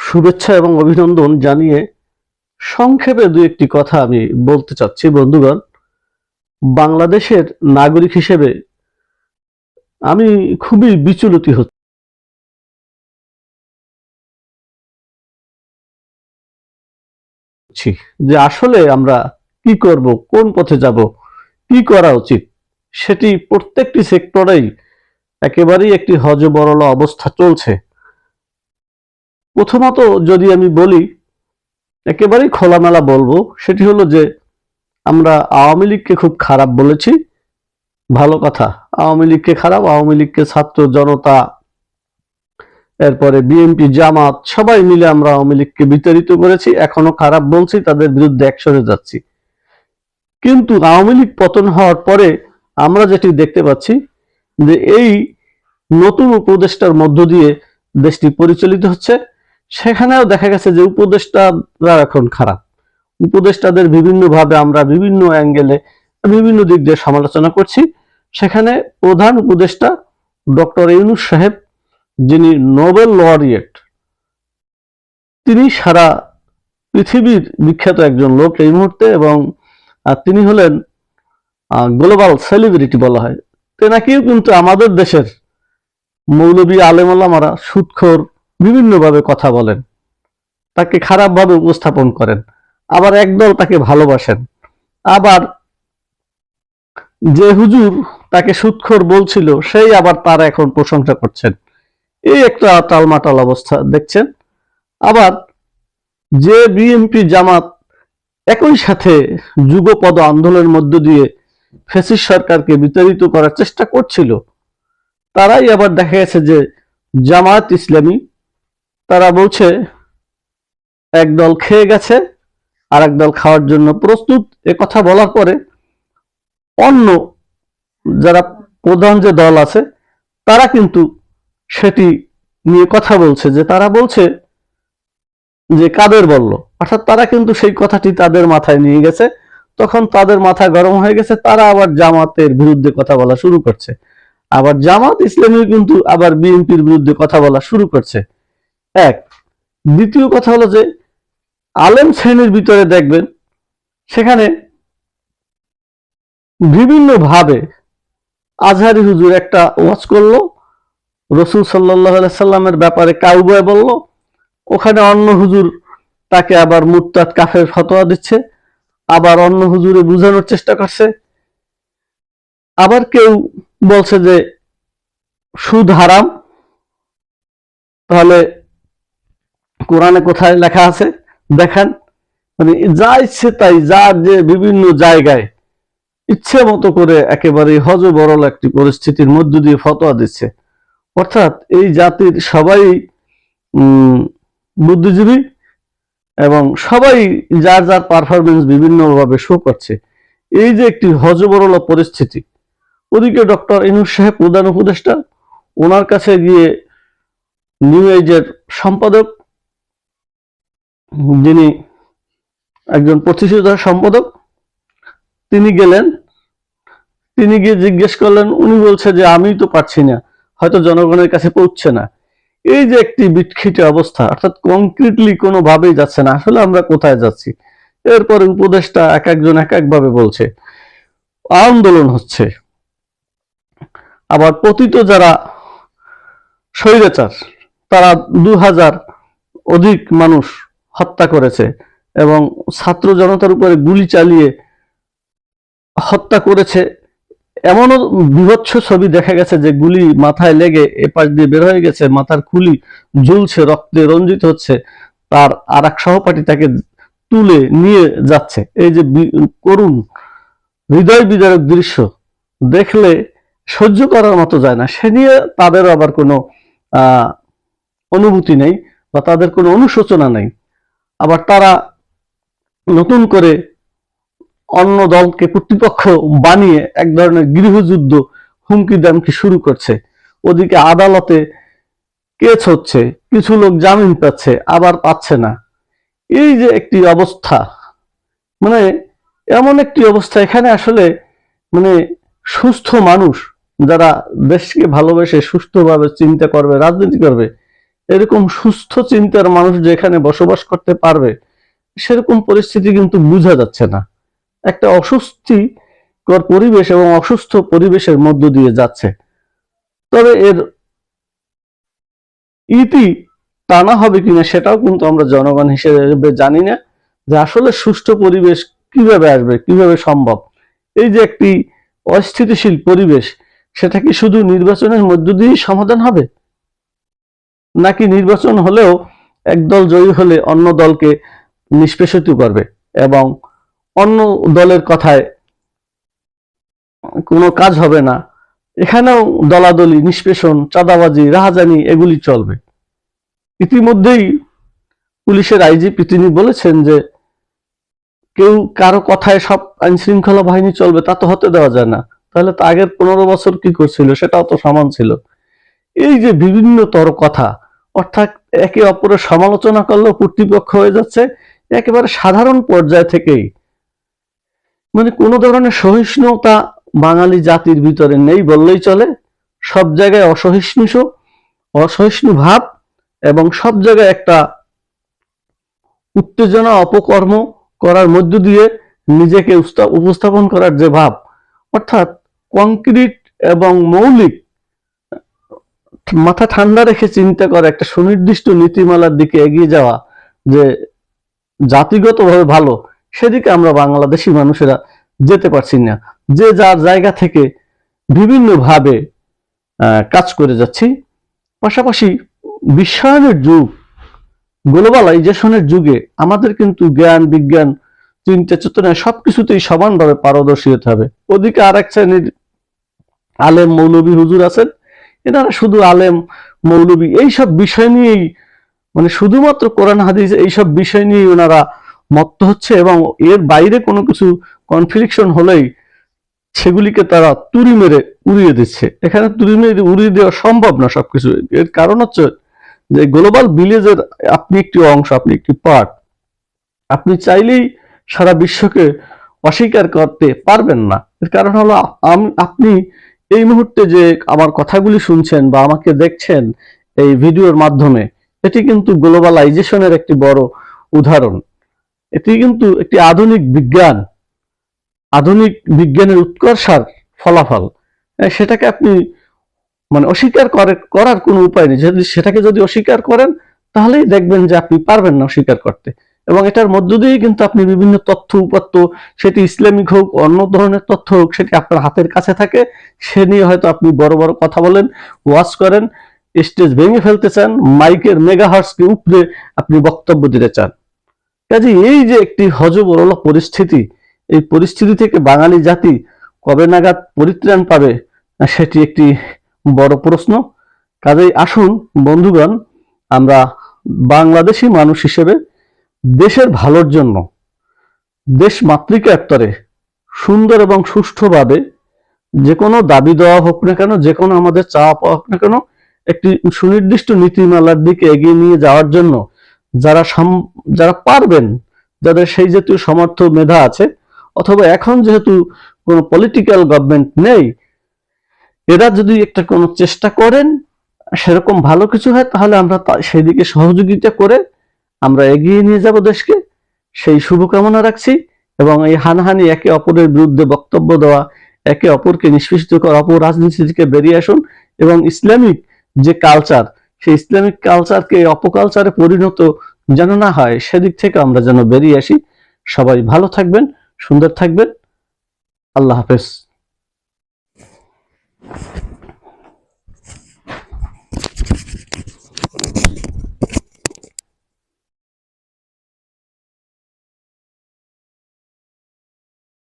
শুভেচ্ছা এবং অভিনন্দন জানিয়ে সংক্ষেপে দু একটি কথা আমি বলতে চাচ্ছি। বন্ধুগণ, বাংলাদেশের নাগরিক হিসেবে আমি খুবই বিচলিত হচ্ছি যে আসলে আমরা কি করব, কোন পথে যাব, কি করা উচিত। সেটি প্রত্যেকটি সেক্টরেই একেবারেই একটি হযবরল অবস্থা চলছে। প্রথমত যদি আমি বলি, একেবারেই খোলামেলা বলবো, সেটি হলো যে আমরা আওয়ামী লীগকে খুব খারাপ বলেছি। ভালো কথা, আওয়ামী লীগকে খারাপ, আওয়ামী লীগকে ছাত্র জনতা, এরপরে বিএনপি, জামাত সবাই মিলে আমরা আওয়ামী লীগকে বিতাড়িত করেছি। এখনো খারাপ বলছি, তাদের বিরুদ্ধে অ্যাকশনে যাচ্ছি। কিন্তু আওয়ামী লীগ পতন হওয়ার পরে আমরা যেটি দেখতে পাচ্ছি যে এই নতুন উপদেষ্টার মধ্য দিয়ে দেশটি পরিচালিত হচ্ছে। সেখানেও দেখা গেছে যে উপদেষ্টারা এখন খারাপ। উপদেষ্টাদের বিভিন্নভাবে আমরা বিভিন্ন অ্যাঙ্গেলে বিভিন্ন দিক দিয়ে সমালোচনা করছি। সেখানে প্রধান উপদেষ্টা ডক্টর ইউনূস সাহেব, যিনি নোবেল লরিয়েট, তিনি সারা পৃথিবীর বিখ্যাত একজন লোক এই মুহূর্তে, এবং তিনি হলেন গ্লোবাল সেলিব্রিটি বলা হয়। তেনাকেও কিন্তু আমাদের দেশের মৌলবী আলেম ওলামারা সুদখোর বিভিন্নভাবে কথা বলেন, তাকে খারাপভাবে উপস্থাপন করেন। আবার একদল তাকে ভালোবাসেন, আবার যে হুজুর তাকে সুদখোর বলছিল সেই আবার তার এখন প্রশংসা করছেন। এই একটা টালমাটাল অবস্থা দেখছেন। আবার যে বিএনপি জামাত একই সাথে যুগপদ আন্দোলনের মধ্য দিয়ে ফ্যাসিস্ট সরকারকে বিতাড়িত করার চেষ্টা করছিল, তারাই আবার দেখা গেছে যে জামাত ইসলামী, তারা বলছে একদল খেয়ে গেছে আর একদল খাওয়ার জন্য প্রস্তুত। এ কথা বলার পরে অন্য যারা প্রধান যে দল আছে তারা কিন্তু সেটি নিয়ে কথা বলছে, যে তারা বলছে যে কাদের বলল, অর্থাৎ তারা কিন্তু সেই কথাটি তাদের মাথায় নিয়ে গেছে। তখন তাদের মাথা গরম হয়ে গেছে, তারা আবার জামাতের বিরুদ্ধে কথা বলা শুরু করছে। আবার জামাত ইসলামী কিন্তু আবার বিএনপির বিরুদ্ধে কথা বলা শুরু করছে। এক, দ্বিতীয় কথা হলো যে আলেম শ্রেণীর ভিতরে দেখবেন সেখানে বিভিন্নভাবে আজহারি হুজুর একটা ওয়াজ করলো, রসুল সাল্লাল্লাহু আলাইহি সাল্লামের ব্যাপারে কাউবয় বলল, ওখানে অন্য হুজুর তাকে আবার মুরতাদ কাফের ফতোয়া দিচ্ছে, আবার অন্য হুজুরে বোঝানোর চেষ্টা করছে। আবার কেউ বলছে যে সুদ হারাম, তাহলে কোরআনে কোথায় লেখা আছে দেখান। মানে যা ইচ্ছে তাই, যার যে বিভিন্ন জায়গায় ইচ্ছে মতো করে একেবারে হযবরল একটি পরিস্থিতির মধ্য দিয়ে ফতোয়া দিচ্ছে। অর্থাৎ এই জাতির সবাই বুদ্ধিজীবী এবং সবাই যার যার পারফরমেন্স বিভিন্নভাবে শো করছে। এই যে একটি হযবরল পরিস্থিতি, ওদিকে ডক্টর ইউনূস সাহেব প্রধান উপদেষ্টা, ওনার কাছে গিয়ে নিউ এজের সম্পাদক, যিনি একজন প্রতিষ্ঠিত সম্পাদক, তিনি গেলেন, তিনি গিয়ে জিজ্ঞেস করলেন, উনি বলছে যে আমি তো পারছি না, হয়তো জনগণের কাছে পৌঁছছে না। এই যে একটি বিক্ষিপ্ত অবস্থা, অর্থাৎ কংক্রিটলি কোনোভাবেই যাচ্ছে না, আসলে আমরা কোথায় যাচ্ছি। এরপরে উপদেষ্টা এক একজন এক একভাবে বলছে, আন্দোলন হচ্ছে। আবার পতিত যারা স্বৈরাচার, তারা 2000 অধিক মানুষ হত্যা করেছে এবং ছাত্র জনতার উপরে গুলি চালিয়ে হত্যা করেছে। এমনও বিভৎস ছবি দেখা গেছে যে গুলি মাথায় লেগে এপাশ দিয়ে বের হয়ে গেছে, মাথার খুলি ঝুলছে, রক্তে রঞ্জিত হচ্ছে, তার আর এক সহপাঠী তাকে তুলে নিয়ে যাচ্ছে। এই যে করুণ হৃদয় বিদারক দৃশ্য দেখলে সহ্য করার মতো যায় না। সে নিয়ে তাদের আবার কোনো অনুভূতি নেই বা তাদের কোনো অনুশোচনা নেই। আবার তারা নতুন করে অন্য দলকে কর্তৃপক্ষ বানিয়ে এক ধরনের গৃহযুদ্ধ হুমকি দামকি শুরু করছে। ওদিকে আদালতে কেস হচ্ছে, কিছু লোক জামিন পাচ্ছে, আবার পাচ্ছে না। এই যে একটি অবস্থা, মানে এমন একটি অবস্থা, এখানে আসলে মানে সুস্থ মানুষ যারা দেশকে ভালোবেসে সুস্থভাবে চিন্তা করবে, রাজনীতি করবে, এরকম সুস্থ চিন্তার মানুষ যেখানে বসবাস করতে পারবে, সেরকম পরিস্থিতি কিন্তু বোঝা যাচ্ছে না। একটা অস্বস্তিকর পরিবেশ এবং অসুস্থ পরিবেশের মধ্য দিয়ে যাচ্ছে। তবে এর ইতি টানা হবে কিনা সেটাও কিন্তু আমরা জনগণ হিসেবে জানি না, যে আসলে সুষ্ঠু পরিবেশ কিভাবে আসবে, কিভাবে সম্ভব। এই যে একটি অস্থিতিশীল পরিবেশ, সেটা কি শুধু নির্বাচনের মধ্য দিয়েই সমাধান হবে, নাকি নির্বাচন হলেও একদল জয়ী হলে অন্য দলকে নিষ্পেষিত করবে এবং অন্য দলের কথায় কোনো কাজ হবে না, এখানেও দলাদলি, নিষ্পেষণ, চাঁদাবাজি, রাহাজানি এগুলি চলবে। ইতিমধ্যেই পুলিশের আইজিপি তিনি বলেছেন যে কেউ কারো কথায় সব আইন শৃঙ্খলা বাহিনী চলবে তা তো হতে দেওয়া যায় না। তাহলে তো আগের 15 বছর কি করছিল সেটাও তো সমান ছিল। এই যে বিভিন্নতর কথা, অর্থাৎ একে অপরের সমালোচনা করলেও কর্তৃপক্ষ হয়ে যাচ্ছে একেবারে সাধারণ পর্যায় থেকেই। মানে কোনো ধরনের সহিষ্ণুতা বাঙালি জাতির ভিতরে নেই বললেই চলে। সব জায়গায় অসহিষ্ণু ভাব এবং সব জায়গায় একটা উত্তেজনা, অপকর্ম করার মধ্য দিয়ে নিজেকে উপস্থাপন করার যে ভাব, অর্থাৎ কংক্রিট এবং মৌলিক মাথা ঠান্ডা রেখে চিন্তা করে একটা সুনির্দিষ্ট নীতিমালার দিকে এগিয়ে যাওয়া, যে জাতিগতভাবে ভালো, সেদিকে আমরা বাংলাদেশি মানুষেরা যেতে পারছি না। যে যার জায়গা থেকে বিভিন্নভাবে কাজ করে যাচ্ছি। পাশাপাশি বিশ্বায়নের যুগ, গ্লোবালাইজেশনের যুগে আমাদের কিন্তু জ্ঞান, বিজ্ঞান, চিন্তা, চেতনা সবকিছুতেই সমানভাবে পারদর্শী হতে হবে। ওদিকে আর এক শ্রেণীর আলেম মৌলবী হুজুর আছেন, এনারা শুধু আলেম মৌলবী এইসব বিষয় নিয়েই, মানে শুধুমাত্র কোরআন হাদিস এইসব বিষয় নিয়ে ওনারা মত্ত হচ্ছে এবং এর বাইরে কোনো কিছু কনফ্লিকশন হলেই সেগুলিকে তারা তুড়ি মেরে উড়িয়ে দিচ্ছে। এখানে তুড়ি মেরে উড়িয়ে দেওয়া সম্ভব না সবকিছু। এর কারণ হচ্ছে যে গ্লোবাল ভিলেজের আপনি একটি অংশ, আপনি একটি পার্ট। আপনি চাইলেই সারা বিশ্বকে অস্বীকার করতে পারবেন না। এর কারণ হলো আপনি এই মুহূর্তে যে আমার কথাগুলি শুনছেন বা আমাকে দেখছেন এই ভিডিওর মাধ্যমে, এটি কিন্তু গ্লোবালাইজেশনের একটি বড় উদাহরণ। এটি কিন্তু একটি আধুনিক বিজ্ঞানের উৎকর্ষার ফলাফল। সেটাকে আপনি মানে অস্বীকার করার কোনো উপায় নেই। সেটাকে যদি অস্বীকার করেন তাহলেই দেখবেন যে আপনি পারবেন না অস্বীকার করতে। এবং এটার মধ্য দিয়েই কিন্তু আপনি বিভিন্ন তথ্য উপাত্ত, সেটি ইসলামিক হোক, অন্য ধরনের তথ্য হোক, সেটি আপনার হাতের কাছে থাকে। সে নিয়ে হয়তো আপনি বড় বড় কথা বলেন, ওয়াজ করেন, স্টেজ ভেঙে ফেলতে চান, মাইকের মেগাহার্টজকে উপরে আপনি বক্তব্য দিতে চান। কাজে এই যে একটি হযবরল পরিস্থিতি, এই পরিস্থিতি থেকে বাঙালি জাতি কবে নাগাদ পরিত্রাণ পাবে, সেটি একটি বড় প্রশ্ন। কাজেই আসুন বন্ধুগণ, আমরা বাংলাদেশি মানুষ হিসেবে দেশের ভালোর জন্য, দেশ মাতৃকাত্তরে সুন্দর এবং সুষ্ঠুভাবে যে কোনো দাবি দেওয়া হোক না কেন, যে কোনো আমাদের চাওয়া পাওয়া হোক না কেন, একটি সুনির্দিষ্ট নীতিমালার দিকে এগিয়ে নিয়ে যাওয়ার জন্য যারা পারবেন, যাদের সেই জাতীয় সমর্থ মেধা আছে, অথবা এখন যেহেতু কোনো পলিটিক্যাল গভর্নমেন্ট নেই, এরা যদি একটা কোনো চেষ্টা করেন, সেরকম ভালো কিছু হয়, তাহলে আমরা সেই দিকে সহযোগিতা করে আমরা এগিয়ে নিয়ে যাব দেশকে। সেই শুভকামনা রাখছি। এবং এই হানাহানি, একে অপরের বিরুদ্ধে বক্তব্য দেওয়া, একে অপরকে নিষ্পেষিত করা, অপরাজনীতি থেকে বেরিয়ে আসুন এবং ইসলামিক যে কালচার, সেই ইসলামিক কালচারকে অপকালচারে পরিণত যেন না হয়, সেদিক থেকে আমরা যেন বেরিয়ে আসি। সবাই ভালো থাকবেন, সুন্দর থাকবেন। আল্লাহ হাফেজ।